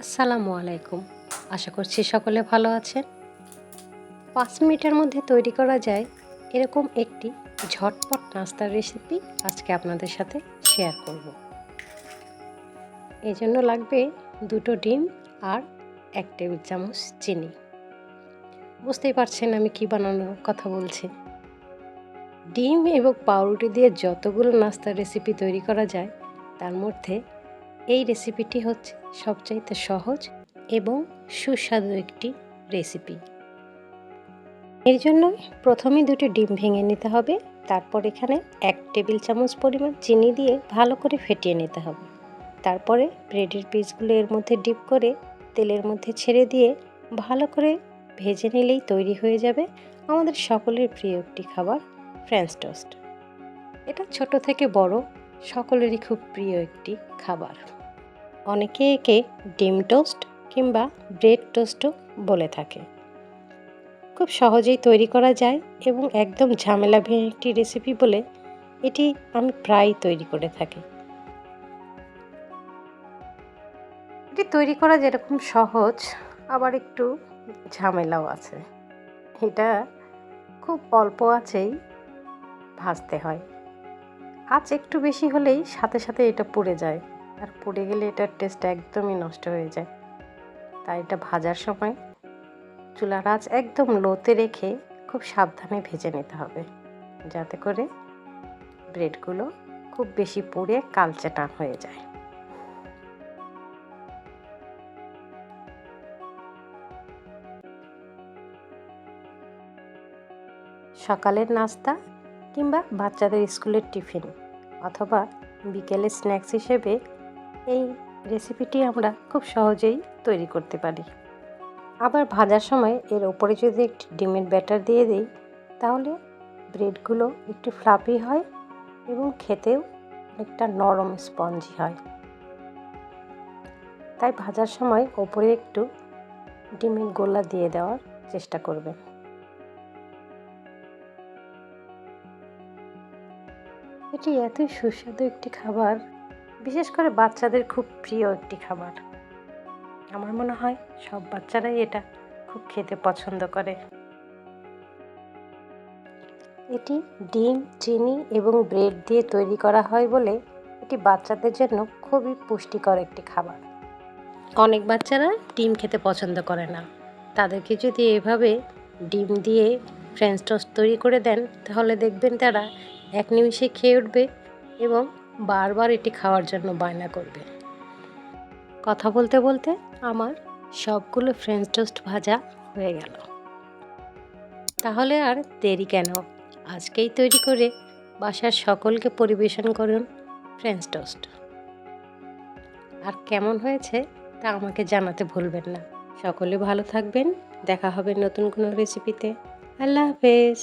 আসসালামু আলাইকুম। আশা করছি সকলে ভালো আছেন। ৫ মিনিটের মধ্যে তৈরি করা যায় এরকম একটি ঝটপট নাস্তার রেসিপি আজকে আপনাদের সাথে শেয়ার করব। এজন্য লাগবে ২টো ডিম আর ১ টেবিল চামচ চিনি। বুঝতেই পারছেন আমি কি বানানোর কথা বলছি। ডিম এবং পাউরুটি দিয়ে যতগুলো নাস্তার রেসিপি তৈরি করা যায় তার মধ্যে এই রেসিপিটি হচ্ছে সবচাইতে সহজ এবং সুস্বাদু একটি রেসিপি। এর জন্য প্রথমে 2টি ডিম ভেঙে নিতে হবে। তারপর এখানে 1 টেবিল চামচ পরিমাণ চিনি দিয়ে ভালো করে ফেটিয়ে নিতে হবে। তারপরে ব্রেডের পিসগুলো এর মধ্যে ডিপ করে তেলের মধ্যে ছেড়ে দিয়ে ভালো করে ভেজে নিলেই তৈরি হয়ে যাবে আমাদের সকলের প্রিয় একটি খাবার, ফ্রেঞ্চ টোস্ট। এটা ছোট থেকে বড় সকলেরই খুব প্রিয় একটি খাবার। অনেকে একে ডিম টোস্ট কিংবা ব্রেড টোস্টও বলে থাকে। খুব সহজেই তৈরি করা যায় এবং একদম ঝামেলাবিহীন একটি রেসিপি বলে এটি আমি প্রায় তৈরি করে থাকি। এটি তৈরি করা যেরকম সহজ আবার একটু ঝামেলাও আছে। এটা খুব অল্প আঁচেই ভাজতে হয়। আঁচ একটু বেশি হলেই সাথে সাথে এটা পুড়ে যায়, আর পুড়ে গেলে এটার টেস্ট একদমই নষ্ট হয়ে যায়। তাই এটা ভাজার সময় চুলার আঁচ একদম লোতে রেখে খুব সাবধানে ভেজে নিতে হবে, যাতে করে ব্রেডগুলো খুব বেশি পুড়ে কালচে না হয়ে যায়। সকালের নাস্তা কিংবা বাচ্চাদের স্কুলের টিফিন অথবা বিকেলের স্ন্যাক্স হিসেবে এই রেসিপিটি আমরা খুব সহজেই তৈরি করতে পারি। আবার ভাজার সময় এর ওপরে যদি একটি ডিমের ব্যাটার দিয়ে দিই তাহলে ব্রেডগুলো একটু ফ্লাফি হয় এবং খেতেও অনেকটা নরম স্পঞ্জি হয়। তাই ভাজার সময় ওপরে একটু ডিমের গোলা দিয়ে দেওয়ার চেষ্টা করবেন। এটি এতই সুস্বাদু একটি খাবার, বিশেষ করে বাচ্চাদের খুব প্রিয় একটি খাবার। আমার মনে হয় সব বাচ্চারাই এটা খুব খেতে পছন্দ করে। এটি ডিম, চিনি এবং ব্রেড দিয়ে তৈরি করা হয় বলে এটি বাচ্চাদের জন্য খুবই পুষ্টিকর একটি খাবার। অনেক বাচ্চারা ডিম খেতে পছন্দ করে না, তাদেরকে যদি এভাবে ডিম দিয়ে ফ্রেঞ্চ টোস্ট তৈরি করে দেন তাহলে দেখবেন তারা এক নিমিষে খেয়ে উঠবে এবং বারবার এটি খাওয়ার জন্য বায়না করবে। কথা বলতে বলতে আমার সবগুলো ফ্রেঞ্চ টোস্ট ভাজা হয়ে গেল। তাহলে আর দেরি কেন, আজকেই তৈরি করে বাসার সকলকে পরিবেশন করুন ফ্রেঞ্চ টোস্ট। আর কেমন হয়েছে তা আমাকে জানাতে ভুলবেন না। সকলে ভালো থাকবেন, দেখা হবে নতুন কোনো রেসিপিতে। আল্লাহ হাফেজ।